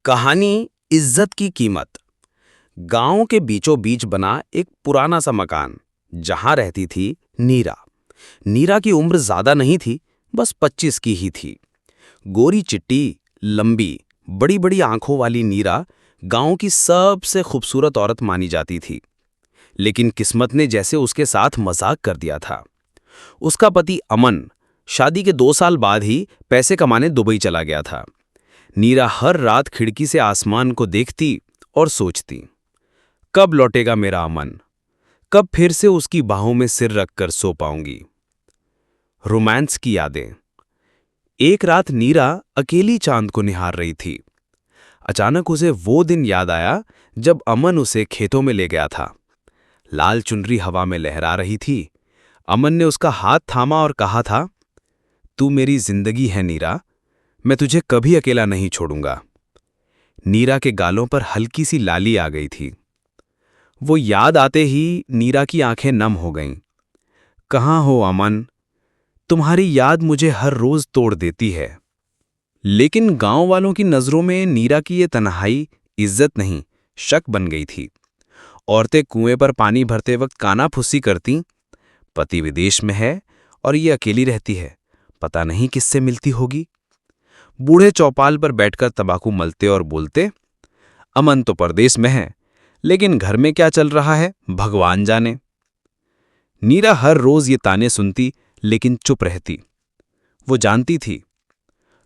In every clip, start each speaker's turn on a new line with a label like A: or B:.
A: कहानी इज्जत की कीमत। गांव के बीचों बीच बना एक पुराना सा मकान, जहां रहती थी नीरा। नीरा की उम्र ज्यादा नहीं थी, बस 25 की ही थी। गोरी चिट्टी, लंबी, बड़ी बड़ी आंखों वाली नीरा गांव की सबसे खूबसूरत औरत मानी जाती थी। लेकिन किस्मत ने जैसे उसके साथ मजाक कर दिया था। उसका पति अमन शादी के 2 साल बाद ही पैसे कमाने दुबई चला गया था। नीरा हर रात खिड़की से आसमान को देखती और सोचती, कब लौटेगा मेरा अमन, कब फिर से उसकी बाहों में सिर रखकर सो पाऊंगी। रोमांस की यादें। एक रात नीरा अकेली चांद को निहार रही थी। अचानक उसे वो दिन याद आया जब अमन उसे खेतों में ले गया था। लाल चुनरी हवा में लहरा रही थी। अमन ने उसका हाथ थामा और कहा था, तू मेरी जिंदगी है नीरा, मैं तुझे कभी अकेला नहीं छोड़ूंगा। नीरा के गालों पर हल्की सी लाली आ गई थी। वो याद आते ही नीरा की आंखें नम हो गईं। कहाँ हो अमन, तुम्हारी याद मुझे हर रोज तोड़ देती है। लेकिन गांव वालों की नजरों में नीरा की ये तन्हाई इज्जत नहीं, शक बन गई थी। औरतें कुएं पर पानी भरते वक्त काना फुस्सी करती, पति विदेश में है और ये अकेली रहती है, पता नहीं किससे मिलती होगी। बूढ़े चौपाल पर बैठकर तंबाकू मलते और बोलते, अमन तो परदेश में है, लेकिन घर में क्या चल रहा है भगवान जाने। नीरा हर रोज ये ताने सुनती, लेकिन चुप रहती। वो जानती थी,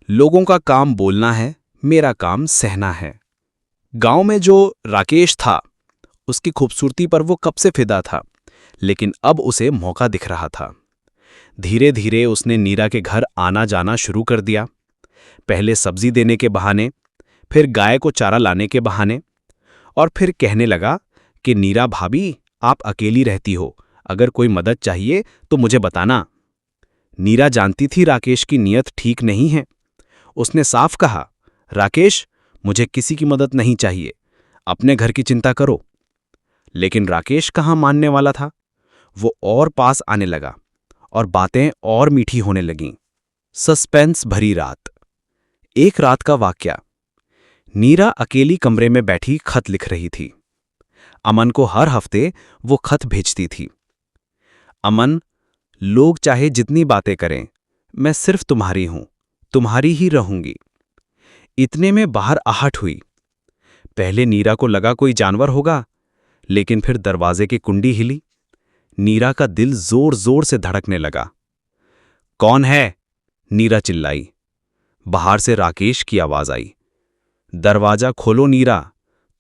A: लोगों का काम बोलना है, मेरा काम सहना है। गांव में जो राकेश था, उसकी खूबसूरती पर वो कब से फिदा था, लेकिन अब उसे मौका दिख रहा था। धीरे धीरे उसने नीरा के घर आना जाना शुरू कर दिया। पहले सब्जी देने के बहाने, फिर गाय को चारा लाने के बहाने, और फिर कहने लगा कि नीरा भाभी, आप अकेली रहती हो, अगर कोई मदद चाहिए तो मुझे बताना। नीरा जानती थी राकेश की नीयत ठीक नहीं है। उसने साफ कहा, राकेश, मुझे किसी की मदद नहीं चाहिए, अपने घर की चिंता करो। लेकिन राकेश कहाँ मानने वाला था। वो और पास आने लगा और बातें और मीठी होने लगीं। सस्पेंस भरी रात। एक रात का वाकया। नीरा अकेली कमरे में बैठी खत लिख रही थी। अमन को हर हफ्ते वो खत भेजती थी। अमन, लोग चाहे जितनी बातें करें, मैं सिर्फ तुम्हारी हूं, तुम्हारी ही रहूंगी। इतने में बाहर आहट हुई। पहले नीरा को लगा कोई जानवर होगा, लेकिन फिर दरवाजे की कुंडी हिली। नीरा का दिल जोर जोर से धड़कने लगा। कौन है? नीरा चिल्लाई। बाहर से राकेश की आवाज आई। दरवाजा खोलो नीरा,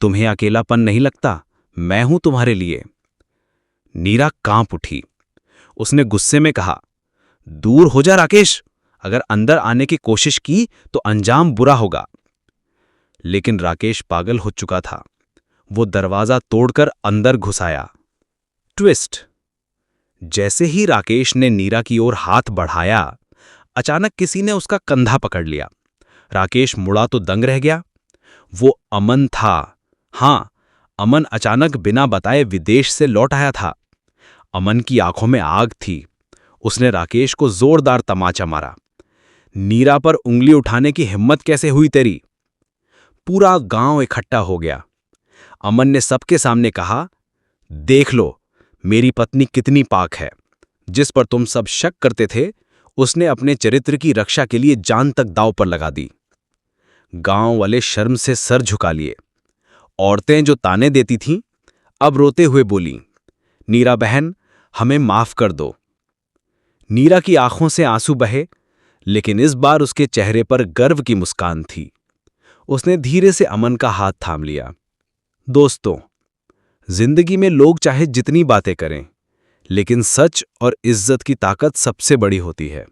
A: तुम्हें अकेलापन नहीं लगता, मैं हूं तुम्हारे लिए। नीरा कांप उठी। उसने गुस्से में कहा, दूर हो जा राकेश, अगर अंदर आने की कोशिश की तो अंजाम बुरा होगा। लेकिन राकेश पागल हो चुका था। वो दरवाजा तोड़कर अंदर घुस आया। ट्विस्ट। जैसे ही राकेश ने नीरा की ओर हाथ बढ़ाया, अचानक किसी ने उसका कंधा पकड़ लिया। राकेश मुड़ा तो दंग रह गया। वो अमन था। हां, अमन अचानक बिना बताए विदेश से लौट आया था। अमन की आंखों में आग थी। उसने राकेश को जोरदार तमाचा मारा। नीरा पर उंगली उठाने की हिम्मत कैसे हुई तेरी? पूरा गांव इकट्ठा हो गया। अमन ने सबके सामने कहा, देख लो मेरी पत्नी कितनी पाक है। जिस पर तुम सब शक करते थे, उसने अपने चरित्र की रक्षा के लिए जान तक दांव पर लगा दी। गांव वाले शर्म से सर झुका लिए। औरतें जो ताने देती थीं, अब रोते हुए बोली, नीरा बहन, हमें माफ कर दो। नीरा की आंखों से आंसू बहे, लेकिन इस बार उसके चेहरे पर गर्व की मुस्कान थी। उसने धीरे से अमन का हाथ थाम लिया। दोस्तों, जिंदगी में लोग चाहे जितनी बातें करें, लेकिन सच और इज्जत की ताकत सबसे बड़ी होती है।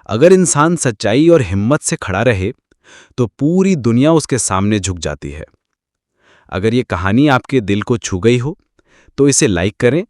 A: अगर इंसान सच्चाई और हिम्मत से खड़ा रहे, तो पूरी दुनिया उसके सामने झुक जाती है। अगर ये कहानी आपके दिल को छू गई हो, तो इसे लाइक करें